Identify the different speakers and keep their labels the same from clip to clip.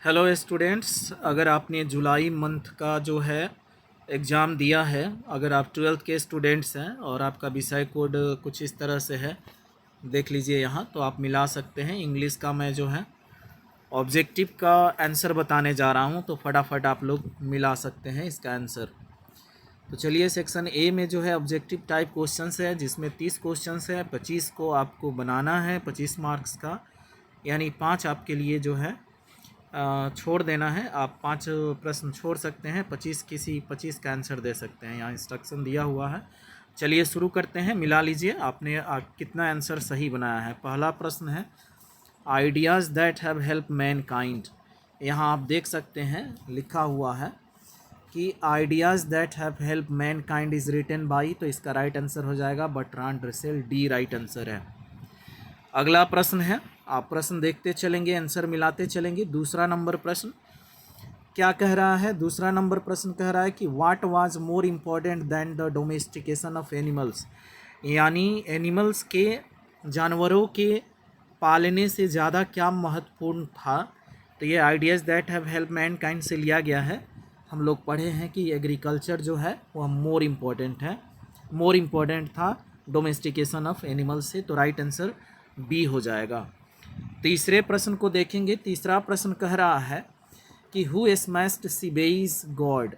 Speaker 1: Hello students, अगर आपने जुलाई month का जो है एग्ज़ाम दिया है, अगर आप ट्वेल्थ के स्टूडेंट्स हैं और आपका विषय कोड कुछ इस तरह से है, देख लीजिए यहाँ, तो आप मिला सकते हैं। इंग्लिश का मैं जो है ऑब्जेक्टिव का आंसर बताने जा रहा हूँ, तो फटाफट आप लोग मिला सकते हैं इसका आंसर। तो चलिए, सेक्शन ए में जो है ऑब्जेक्टिव टाइप क्वेश्चंस है, जिसमें 30 क्वेश्चंस है, 25 को आपको बनाना है 25 मार्क्स का, यानी 5 आपके लिए जो है छोड़ देना है। आप 5 प्रश्न छोड़ सकते हैं, 25 का आंसर दे सकते हैं, यहाँ इंस्ट्रक्शन दिया हुआ है। चलिए शुरू करते हैं, मिला लीजिए आपने कितना आंसर सही बनाया है। पहला प्रश्न है ideas that have help mankind. यहाँ आप देख सकते हैं लिखा हुआ है कि ideas that have help mankind is written by, तो इसका राइट आंसर हो जाएगा Bertrand Russell, D right answer है। अगला प्रश्न है, आप प्रश्न देखते चलेंगे, आंसर मिलाते चलेंगे। दूसरा नंबर प्रश्न क्या कह रहा है? दूसरा नंबर प्रश्न कह रहा है कि what was more important than the domestication of animals, यानी एनिमल्स के, जानवरों के पालने से ज़्यादा क्या महत्वपूर्ण था। तो ये ideas that have help man kind से लिया गया है। हम लोग पढ़े हैं कि एग्रीकल्चर जो है वह मोर इम्पोर्टेंट था डोमेस्टिकेशन ऑफ एनिमल्स से, तो राइट आंसर बी हो जाएगा। तीसरे प्रश्न को देखेंगे। तीसरा प्रश्न कह रहा है कि हु स्मैश्ड सिबेईज गॉड।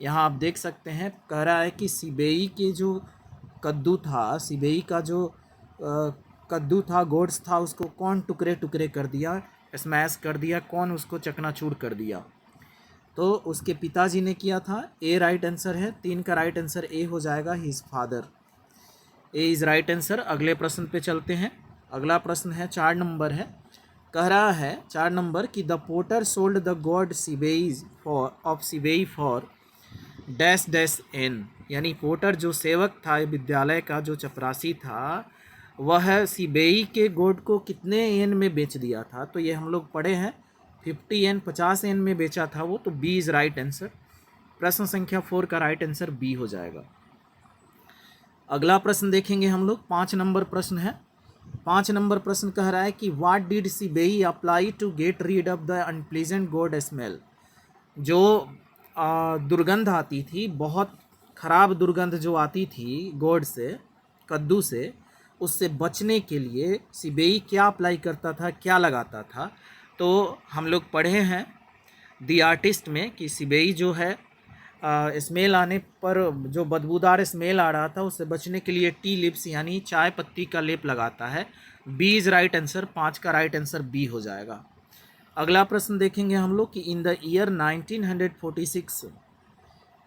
Speaker 1: यहाँ आप देख सकते हैं, कह रहा है कि सिबेई के जो कद्दू था, सिबेई का जो कद्दू था, गोड्स था, उसको कौन टुकड़े टुकड़े कर दिया, स्मैश कर दिया, कौन उसको चकनाचूर कर दिया? तो उसके पिताजी ने किया था। ए राइट आंसर है। 3 का राइट आंसर ए हो जाएगा, his father. A is right answer. अगले प्रश्न पे चलते हैं। अगला प्रश्न है 4 नंबर है, कह रहा है 4 नंबर कि the potter sold the god Sibei's for dash dash N, यानी पोटर जो सेवक था विद्यालय का, जो चपरासी था, वह सिबेई के गॉड को कितने एन में बेच दिया था। तो ये हम लोग पढ़े हैं 50 एन, 50 एन में बेचा था वो, तो बी इज़ राइट आंसर। प्रश्न संख्या 4 का राइट आंसर बी हो जाएगा। अगला प्रश्न देखेंगे हम लोग। 5 नंबर प्रश्न है। 5 नंबर प्रश्न कह रहा है कि what did Sibei apply to get rid of the unpleasant god smell. जो दुर्गंध आती थी, बहुत खराब दुर्गंध जो आती थी गॉड से, कद्दू से, उससे बचने के लिए सिबेई क्या अप्लाई करता था, क्या लगाता था? तो हम लोग पढ़े हैं द आर्टिस्ट में कि सिबेई जो है स्मेल आने पर, जो बदबूदार स्मेल आ रहा था, उससे बचने के लिए टी लिप्स यानी चाय पत्ती का लेप लगाता है। B is right answer. 5 का राइट आंसर बी हो जाएगा। अगला प्रश्न देखेंगे हम लोग कि इन द ईयर 1946,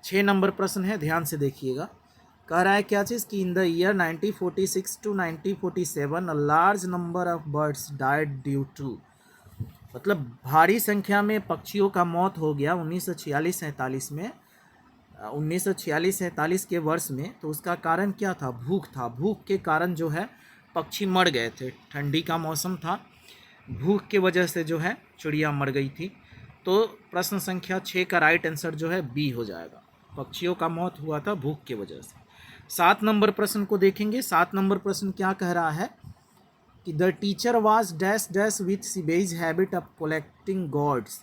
Speaker 1: 6 नंबर प्रश्न है, ध्यान से देखिएगा। कह रहा है क्या चीज़ कि in the year 1946 to 1947 a large number of birds died due to, मतलब भारी संख्या में पक्षियों का मौत हो गया 1946-47 में, 1946-47 के वर्ष में। तो उसका कारण क्या था? भूख था। भूख के कारण जो है पक्षी मर गए थे। ठंडी का मौसम था, भूख के वजह से जो है चिड़िया मर गई थी। तो प्रश्न संख्या 6 का राइट आंसर जो है बी हो जाएगा। पक्षियों का मौत हुआ था भूख के वजह से। 7 नंबर प्रश्न को देखेंगे। 7 नंबर प्रश्न क्या कह रहा है कि the teacher was dash dash with Sibei's habit of collecting gods.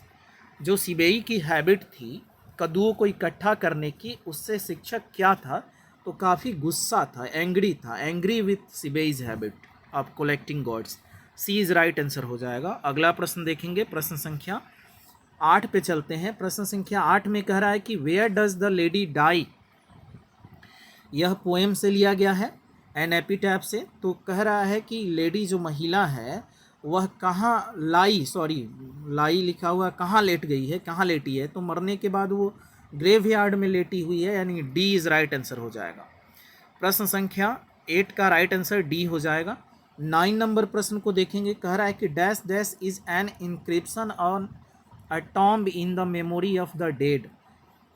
Speaker 1: जो सिबेई की हैबिट थी कद्दुओं को इकट्ठा करने की, उससे शिक्षक क्या था? तो काफ़ी गुस्सा था, एंग्री था, angry with Sibei's habit of collecting gods. C is right answer हो जाएगा। अगला प्रश्न देखेंगे, प्रश्न संख्या 8 पे चलते हैं। प्रश्न संख्या 8 में कह रहा है कि where does the lady die. यह पोएम से लिया गया है, एन एपिटैफ से। तो कह रहा है कि लेडी जो महिला है वह कहाँ लाई लिखा हुआ, कहाँ लेट गई है, कहाँ लेटी है? तो मरने के बाद वो ग्रेवयार्ड में लेटी हुई है, यानी डी इज़ राइट आंसर हो जाएगा। प्रश्न संख्या 8 का राइट आंसर डी हो जाएगा। 9 नंबर प्रश्न को देखेंगे। कह रहा है कि dash dash is an encryption on a tomb in the memory of the dead,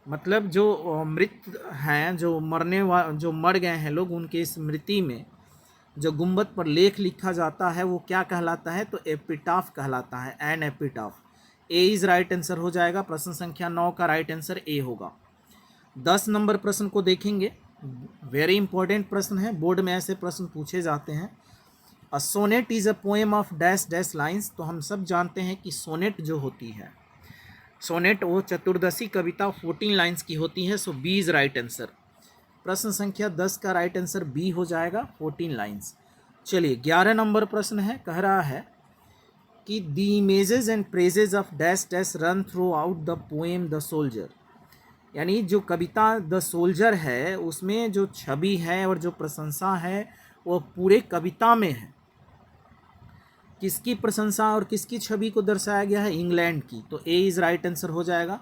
Speaker 1: मतलब जो मृत हैं, जो मर गए हैं लोग, उनके स्मृति में जो गुंबद पर लेख लिखा जाता है वो क्या कहलाता है? तो एपिटाफ कहलाता है, an epitaph. A is right answer हो जाएगा। प्रश्न संख्या 9 का राइट आंसर ए होगा। 10 नंबर प्रश्न को देखेंगे। वेरी इंपॉर्टेंट प्रश्न है, बोर्ड में ऐसे प्रश्न पूछे जाते हैं। A sonnet is a poem of dash dash lines. तो हम सब जानते हैं कि सोनेट जो होती है सोनेट वो चतुर्दशी कविता 14 लाइन्स की होती है, सो बी इज राइट आंसर। प्रश्न संख्या 10 का राइट आंसर बी हो जाएगा, 14 लाइन्स। चलिए 11 नंबर प्रश्न है, कह रहा है कि the images and praises of dash dash run through out the poem the soldier. यानी जो कविता द सोल्जर है उसमें जो छवि है और जो प्रशंसा है वो पूरे कविता में है। किसकी प्रशंसा और किसकी छवि को दर्शाया गया है? इंग्लैंड की। तो ए इज़ राइट आंसर हो जाएगा।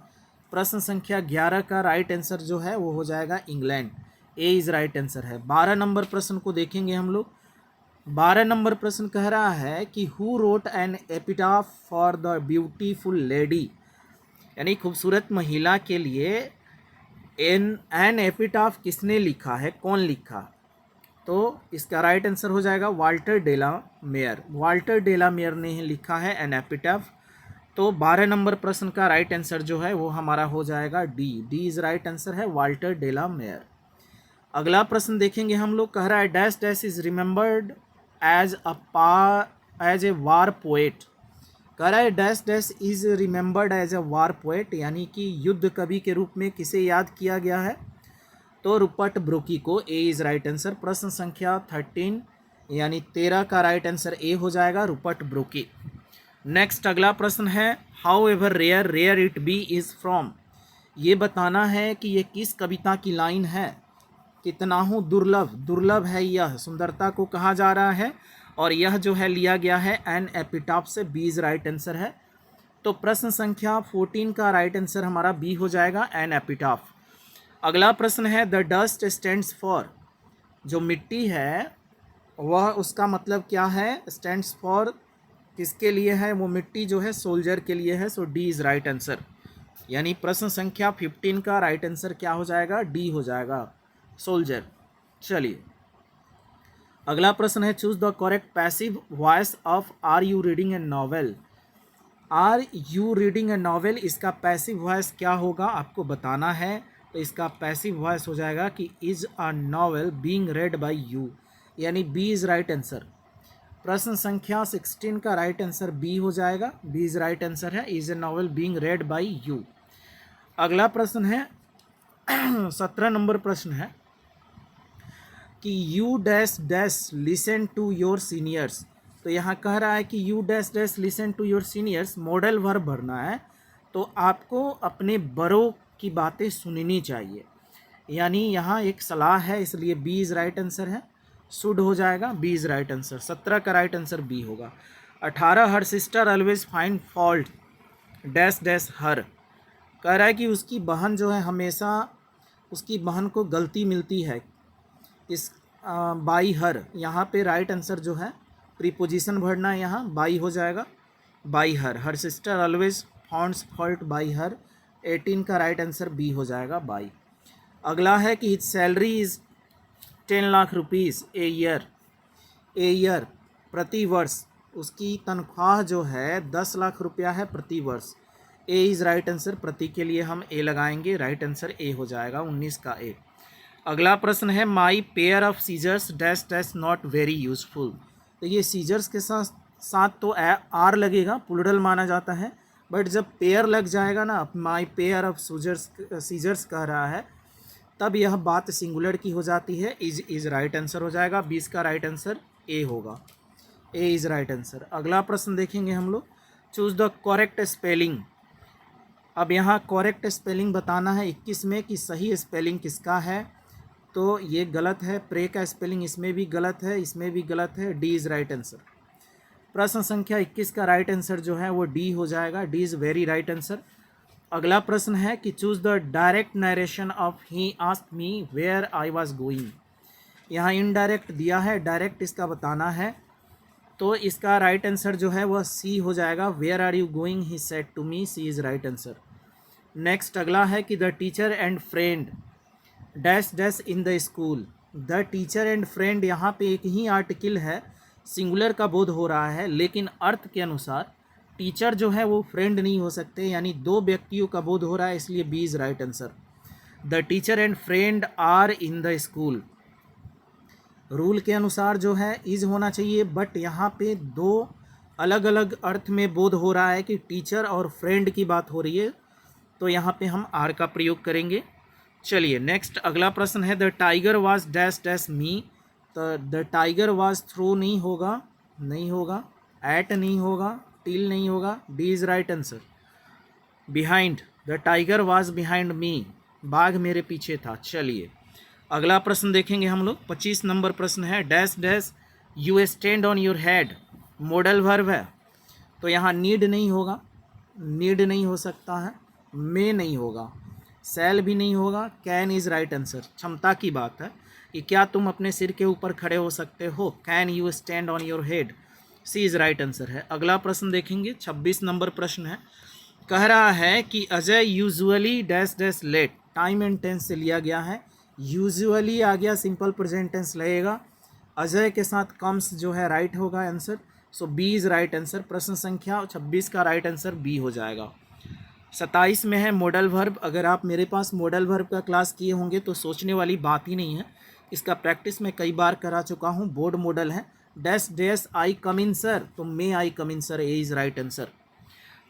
Speaker 1: प्रश्न संख्या 11 का राइट आंसर जो है वो हो जाएगा England. A is right answer है। 12 नंबर प्रश्न को देखेंगे हम लोग। 12 नंबर प्रश्न कह रहा है कि who wrote an epitaph for the beautiful lady. यानी खूबसूरत महिला के लिए एन एपिटाफ किसने लिखा है, कौन लिखा? तो इसका राइट आंसर हो जाएगा Walter de la mayor. Walter de la mayor ने ही लिखा है एन एपिटाफ। तो 12 नंबर प्रश्न का राइट आंसर जो है वो हमारा हो जाएगा D. D is right answer है, वाल्टर डेला मेयर। अगला प्रश्न देखेंगे हम लोग। कह रहा है dash dash is remembered as a war poet. कह रहा है dash dash is remembered as a war poet, यानी कि युद्ध कवि के रूप में किसे याद किया गया है? तो रुपर्ट ब्रोकी को। ए इज राइट आंसर। प्रश्न संख्या 13 यानी 13 का राइट आंसर ए हो जाएगा, रुपर्ट ब्रोकी। नेक्स्ट अगला प्रश्न है however rare rare it be is from. ये बताना है कि ये किस कविता की लाइन है। कितना हूँ दुर्लभ, दुर्लभ है यह, सुंदरता को कहा जा रहा है और यह जो है लिया गया है एन एपिटाफ से। बी इज राइट आंसर है। तो प्रश्न संख्या 14 का राइट आंसर हमारा बी हो जाएगा, एन एपिटाफ। अगला प्रश्न है द डस्ट स्टैंड्स फॉर। जो मिट्टी है वह उसका मतलब क्या है? स्टैंड्स फॉर किसके लिए है? वो मिट्टी जो है सोल्जर के लिए है। सो डी इज राइट आंसर। यानी प्रश्न संख्या 15 का राइट आंसर क्या हो जाएगा? डी हो जाएगा, सोल्जर। चलिए अगला प्रश्न है choose the correct passive voice of are you reading a novel. Are you reading a novel, इसका पैसिव वॉइस क्या होगा आपको बताना है। तो इसका पैसिव वॉइस हो जाएगा कि is a novel being read by you, यानी बी इज राइट आंसर। प्रश्न संख्या 16 का राइट आंसर बी हो जाएगा, बी इज राइट आंसर है, is a novel being read by you. अगला प्रश्न है 17 नंबर प्रश्न है कि you dash dash listen to your seniors. तो यहाँ कह रहा है कि you dash dash listen to your seniors, modal verb भरना है। तो आपको अपने बड़ों की बातें सुननी चाहिए, यानी यहाँ एक सलाह है, इसलिए बी इज राइट आंसर है। शुड हो जाएगा, बी इज राइट आंसर। 17 का राइट आंसर बी होगा। 18 her sister always find fault dash dash her. कह रहा है कि उसकी बहन जो है हमेशा उसकी बहन को गलती मिलती है। इस बाई हर, यहाँ पे राइट आंसर जो है प्रीपोजिशन भरना है, यहाँ बाई हो जाएगा, by her. Her sister always founts fault by her. 18 का राइट आंसर बी हो जाएगा, बाई। अगला है कि his salary is 10 lakh rupees a year. A year प्रति वर्ष, उसकी तनख्वाह जो है 10 लाख रुपया है प्रति वर्ष। ए इज़ राइट आंसर। प्रति के लिए हम ए लगाएंगे, राइट आंसर ए हो जाएगा, 19 का ए। अगला प्रश्न है my pair of scissors dash dash not very useful. तो ये सीजर्स के साथ तो आर लगेगा, प्लूरल माना जाता है, बट जब पेयर लग जाएगा ना, माई पेयर ऑफ सीजर्स कह रहा है, तब यह बात सिंगुलर की हो जाती है। इज राइट आंसर हो जाएगा, 20 का राइट आंसर ए होगा, ए इज राइट आंसर। अगला प्रश्न देखेंगे हम लोग, चूज द करेक्ट स्पेलिंग। अब यहाँ करेक्ट स्पेलिंग बताना है 21 में कि सही स्पेलिंग किसका है। तो ये गलत है, प्रे का स्पेलिंग इसमें भी गलत है, इसमें भी गलत है, डी इज़ राइट आंसर। प्रश्न संख्या 21 का राइट आंसर जो है वो डी हो जाएगा, D is very right answer. अगला प्रश्न है कि choose the direct narration of he asked me where I was going. यहाँ इनडायरेक्ट दिया है, डायरेक्ट इसका बताना है। तो इसका राइट आंसर जो है वह सी हो जाएगा, where are you going he said to me, C is right answer. Next अगला है कि the teacher and friend dash dash in the school. The teacher and friend यहाँ पे एक ही आर्टिकल है, सिंगुलर का बोध हो रहा है, लेकिन अर्थ के अनुसार टीचर जो है वो फ्रेंड नहीं हो सकते, यानी दो व्यक्तियों का बोध हो रहा है, इसलिए B is right answer. The teacher and friend are in the school, rule के अनुसार जो है इज होना चाहिए, बट यहाँ पे दो अलग अलग अर्थ में बोध हो रहा है कि टीचर और फ्रेंड की बात हो रही है, तो यहाँ पे हम आर का प्रयोग करेंगे। चलिए नेक्स्ट अगला प्रश्न है, the tiger was dash dash मी। तो द टाइगर वाज थ्रू नहीं होगा, नहीं होगा, एट नहीं होगा, टिल नहीं होगा, D is right answer. Behind, the tiger was behind me, बाघ मेरे पीछे था। चलिए अगला प्रश्न देखेंगे हम लोग। 25 नंबर प्रश्न है, dash dash you stand on your head, modal verb है। तो यहाँ नीड नहीं होगा, नीड नहीं हो सकता है, मे नहीं होगा, सेल भी नहीं होगा, कैन इज़ राइट आंसर। क्षमता की बात है कि क्या तुम अपने सिर के ऊपर खड़े हो सकते हो, can you stand on your head, C is right answer है। अगला प्रश्न देखेंगे, 26 नंबर प्रश्न है, कह रहा है कि Ajay usually dash dash late, time and tense से लिया गया है। यूजुअली आ गया, सिंपल प्रेजेंट टेंस लगेगा, अजय के साथ कम्स जो है राइट होगा answer, so B is right answer. प्रश्न संख्या 26 का राइट आंसर बी हो जाएगा। 27 में है मॉडल वर्ब। अगर आप मेरे पास मॉडल वर्ब का क्लास किए होंगे तो सोचने वाली बात ही नहीं है, इसका प्रैक्टिस मैं कई बार करा चुका हूँ। बोर्ड मॉडल है, dash dash I come in sir, तो may I come in sir, A is right answer.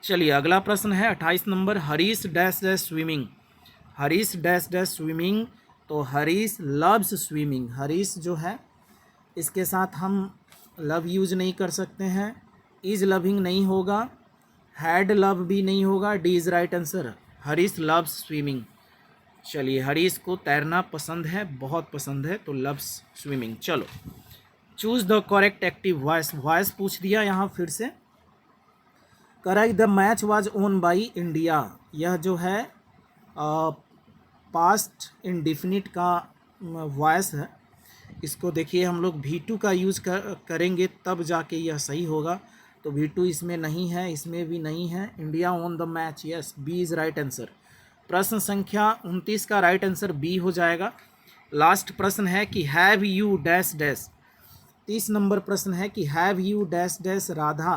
Speaker 1: चलिए अगला प्रश्न है 28 number, Harish dash dash swimming, Harish dash dash swimming, तो हरीश लव्स स्विमिंग। हरीश जो है इसके साथ हम लव यूज नहीं कर सकते हैं, इज़ लविंग नहीं होगा, हैड लव भी नहीं होगा, D is right answer. Harish loves swimming. चलिए हरीश को तैरना पसंद है, बहुत पसंद है, तो लव्स स्विमिंग। चलो choose the correct active voice, voice पूछ दिया यहाँ फिर से। Correct, the match was own by India, यह जो है पास्ट इंडिफिनिट का वॉइस है। इसको देखिए हम लोग V2 का यूज़ करेंगे तब जाके यह सही होगा, तो V2 इसमें नहीं है, इसमें भी नहीं है। India on the match, yes, B is right answer. प्रश्न संख्या 29 का राइट आंसर बी हो जाएगा। लास्ट प्रश्न है कि have you dash dash, 30 number प्रश्न है कि have you dash dash Radha,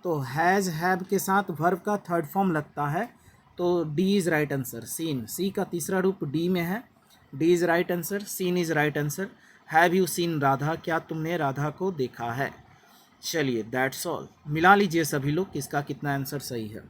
Speaker 1: तो हैज़ हैव के साथ वर्ब का थर्ड फॉर्म लगता है, तो D is right answer. Seen, C का तीसरा रूप डी में है, D is right answer, seen is right answer. Have you seen Radha, क्या तुमने राधा को देखा है। चलिए दैट्स ऑल, मिला लीजिए सभी लोग किसका कितना आंसर सही है।